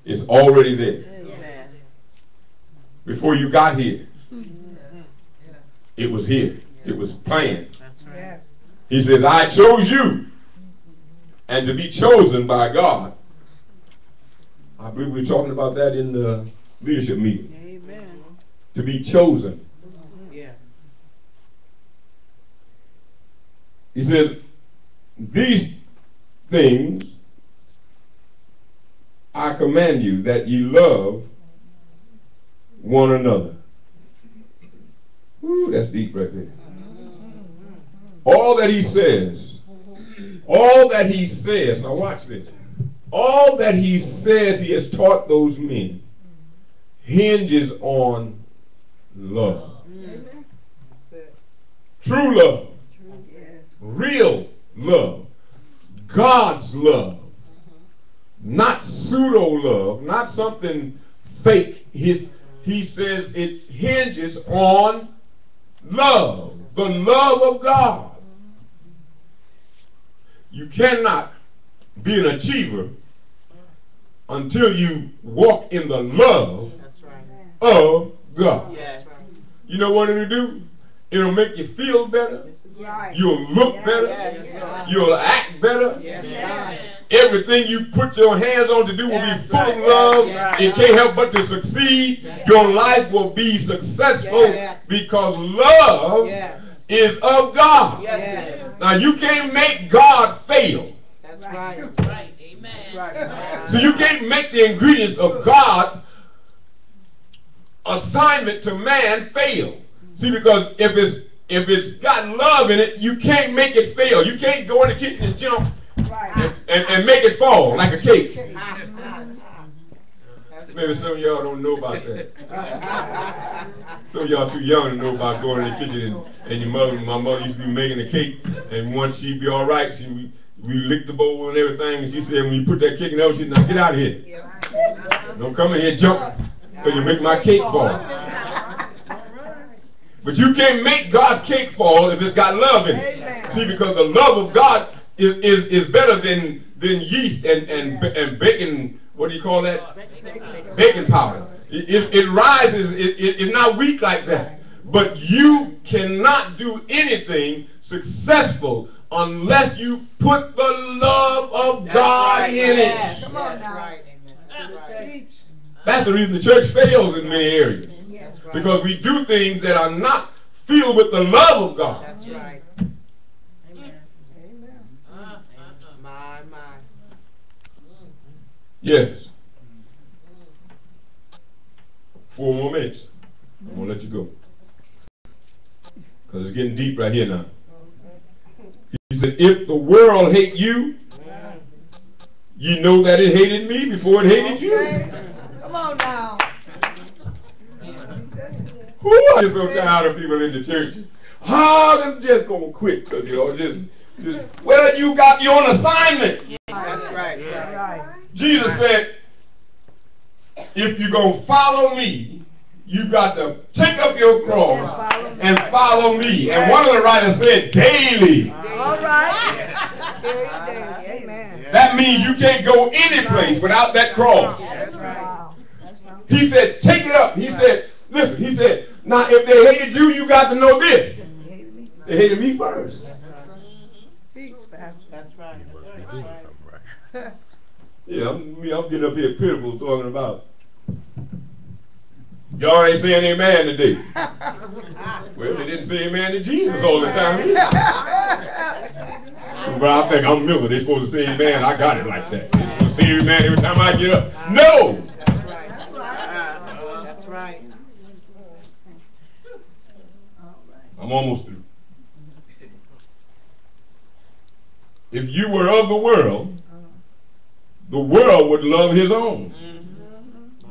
It's already there. Amen. Before you got here, it was here. It was planned. That's right. Yes. He says, I chose you. And to be chosen by God. I believe we were talking about that in the leadership meeting. Amen. To be chosen. Yes. He says, these things I command you, that ye love one another. Ooh, that's deep right there. All that he says, now watch this. All that he says he has taught those men hinges on love. True love. Real love. God's love. Not pseudo love. Not something fake. He says it hinges on love. The love of God. You cannot be an achiever until you walk in the love of God. Yes. You know what it'll do? It'll make you feel better. Right. You'll look better. Yes. You'll act better. Yes. Everything you put your hands on to do will be That's full right. of love. Yes. It can't help but to succeed. Yes. Your life will be successful Yes. because love Yes. is of God. Yes. Now you can't make God fail. That's right. Right. Amen. That's right. So you can't make the ingredients of God's assignment to man fail. See, because if it's got love in it, you can't make it fail. You can't go in the kitchen and jump Right. and make it fall like a cake. That's Maybe some of y'all don't know about that. Some of y'all too young to know about going in the kitchen and my mother used to be making a cake, and once she'd be all right, we licked the bowl and everything, and she said, when you put that cake in there, she said, now get out of here. Don't come in here jumping, because you make my cake fall. But you can't make God's cake fall if it's got love in it. Amen. See, because the love of God is better than yeast and baking, what do you call that? Baking powder. It rises, it's not weak like that. But you cannot do anything successful unless you put the love of God in it. Come on That's now. right. That's right. Teach. That's the reason the church fails in many areas. Yes. That's right. Because we do things that are not filled with the love of God. That's right. Amen. My. Yes. 4 more minutes. I'm going to let you go. Because it's getting deep right here now. He said, if the world hate you, you know that it hated me before it hated you. Come on now. Who are you so tired of people in the church? How them just going to quit? Because, well, you're on assignment. That's right. That's right. Jesus said, if you're going to follow me, you got to take up your cross and follow me. And one of the writers said, daily. All right. Daily. Amen. That means you can't go any place without that cross. That's right. Wow. That's something. He said, take it up. He said, listen, he said, now if they hated you, you got to know this. You hated me. They hated me first. Teach, Pastor. That's right. You must be doing something right. Yeah, I'm getting up here pitiful talking about. Y'all ain't saying amen today. Well, they didn't say amen to Jesus all the time. But I think I'm Miller. They're supposed to say amen. I got it like that. They're supposed to say amen every time I get up. No! That's right. That's right. I'm almost through. If you were of the world would love his own.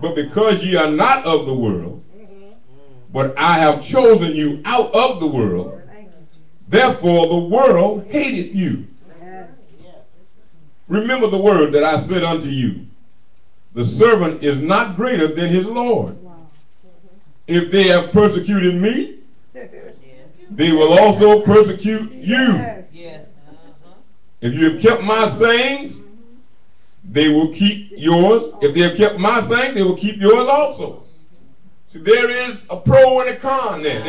But because ye are not of the world, but I have chosen you out of the world, therefore the world hateth you. Remember the word that I said unto you. The servant is not greater than his Lord. If they have persecuted me, they will also persecute you. Yes. If you have kept my sayings, they will keep yours. If they have kept my saying, they will keep yours also. So there is a pro and a con there.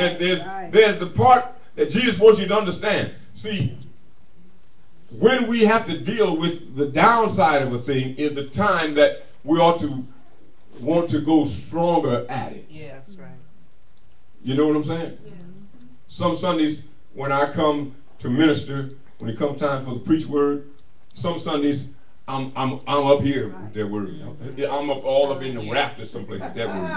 There's the part that Jesus wants you to understand. See, when we have to deal with the downside of a thing is the time that we ought to want to go stronger at it. Yeah, that's right. You know what I'm saying? Yeah. Some Sundays when I come to minister, when it comes time for the preach word, some Sundays I'm up here with that word. I'm all up in the rafters someplace with that word.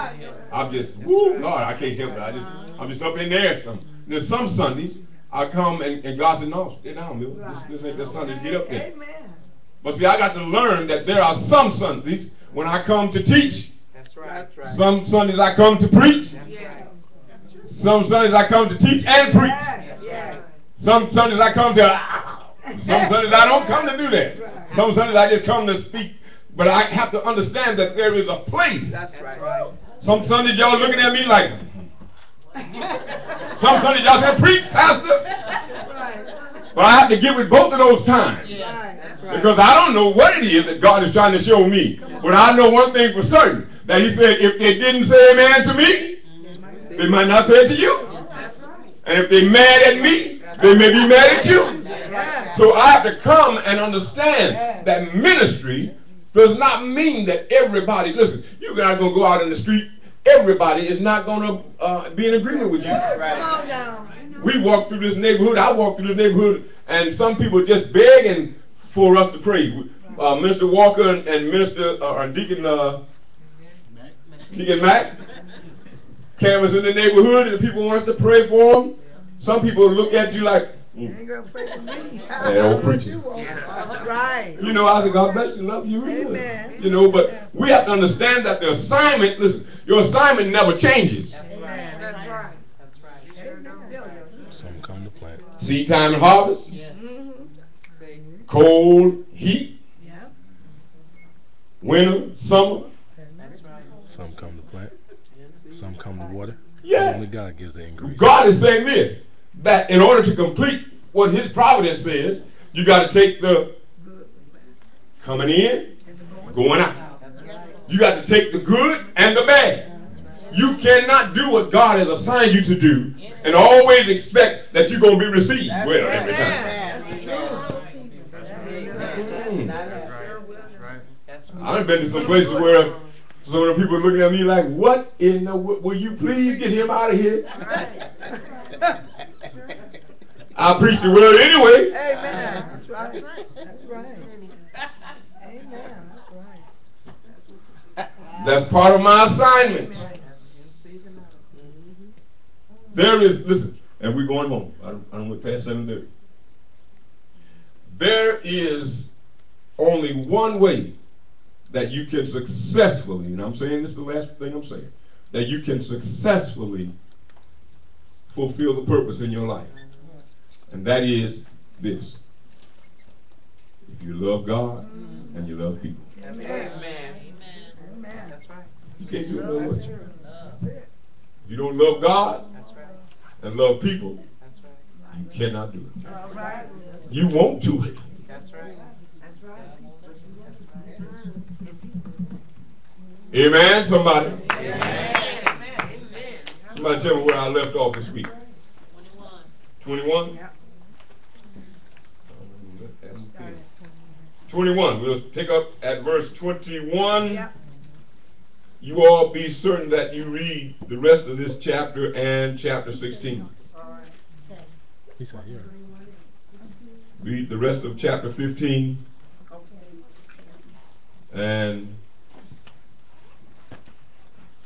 I'm just, woo, Lord, I can't help it. I'm just up in there. There's some Sundays I come and God said, no, stay down, Bill. This ain't the Sunday. Get up there. Amen. But see, I got to learn that there are some Sundays when I come to teach. That's right. That's right. Some Sundays I come to preach. That's right. Some Sundays I come to teach and preach. Yes, yes. Some Sundays I come to, some Sundays I don't come to do that. Some Sundays I just come to speak. But I have to understand that there is a place. That's right. Some Sundays y'all looking at me like, some Sundays y'all say, preach, pastor. But I have to give it both of those times. That's right. Because I don't know what it is that God is trying to show me. But I know one thing for certain. That he said, if they didn't say amen to me, they might not say it to you. And if they're mad at me, they may be mad at you. So I have to come and understand that ministry does not mean that everybody, listen, you're not going to go out in the street, everybody is not going to be in agreement with you. We walk through this neighborhood, I walk through this neighborhood, and some people just begging for us to pray. Minister Walker and Minister, Deacon Mack canvas in the neighborhood, and people want us to pray for them. Some people look at you like, You ain't gonna pray for me. Hey, old preacher. Right. You know, I said, God bless you, love you. Amen. You know, but we have to understand that the assignment, listen, your assignment never changes. Amen. That's right. That's right. Some come to plant. Seed time and harvest, Mm-hmm. cold, heat, Yeah. winter, summer. That's right. Some come to plant. Some come to water. Yeah. Only God gives the increase. God is saying this, that in order to complete what his providence says, you got to take the coming in, going out. That's right. You got to take the good and the bad. You cannot do what God has assigned you to do and always expect that you're going to be received well every time. I've been to some places where some of the people are looking at me like, what in the, will you please get him out of here? I preach the word anyway. Amen. That's right. That's right. Amen. That's right. That's part of my assignment. There is, listen, and we're going home. I don't went past 7:30. There is only one way that you can successfully, and I'm saying this is the last thing I'm saying, that you can successfully fulfill the purpose in your life. And that is this. If you love God and you love people. Amen. Amen. That's right. You can't do it no way. If you don't love God That's right. and love people, That's right. you cannot do it. All right. You won't do it. That's right. That's right. Amen, somebody. Amen. Somebody tell me where I left off this week. 21? Yep. 21. We'll pick up at verse 21. Yep. You all be certain that you read the rest of this chapter and chapter 16. He's not here. Read the rest of chapter 15. And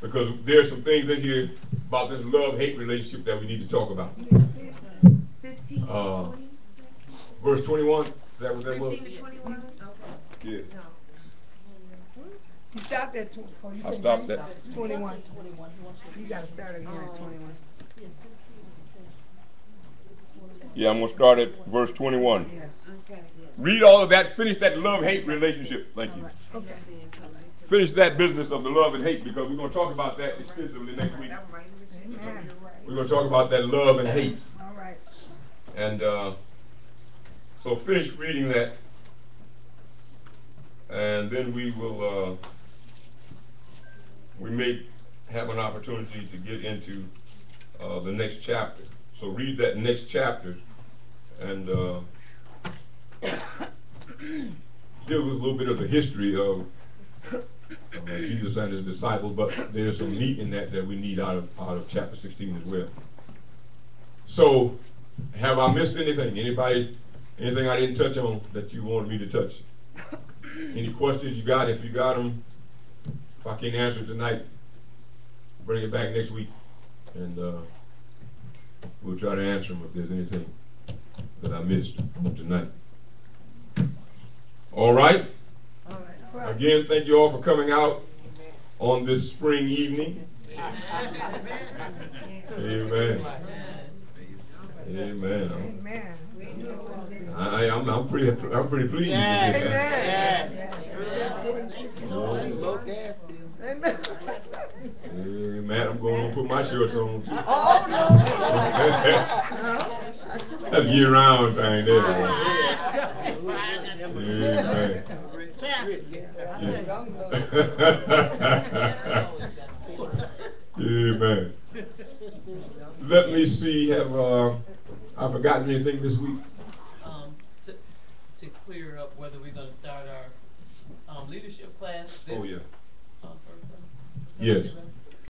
because there's some things in here about this love-hate relationship that we need to talk about. 15 Verse 21, is that what that was? 15 to 21? Yeah. You stopped at I stopped at 21. You got to start again at 21. Yeah, I'm going to start at verse 21. Yeah. Read all of that. Finish that love-hate relationship. Thank you. Okay. Finish that business of the love and hate, because we're going to talk about that extensively next week. Amen. We're going to talk about that love and hate. All right. And so finish reading that. and then we will, we may have an opportunity to get into the next chapter. So read that next chapter and deal with a little bit of the history of Jesus and his disciples, but there's some meat in that we need out of chapter 16 as well. So, have I missed anything? Anybody, anything I didn't touch on that you wanted me to touch? Any questions you got? If you got them, if I can't answer tonight, bring it back next week, and we'll try to answer them if there's anything that I missed on tonight. All right? Again, thank you all for coming out on this spring evening. Amen. Amen. Amen. I'm pretty pleased with this. Amen. Amen. I'm going to put my shorts on too. Oh, no. That's a year-round thing there. Amen. Amen. Let me see. Have I forgotten anything this week? To clear up whether we're going to start our leadership class. This, Oh yeah. Thursday? Yes.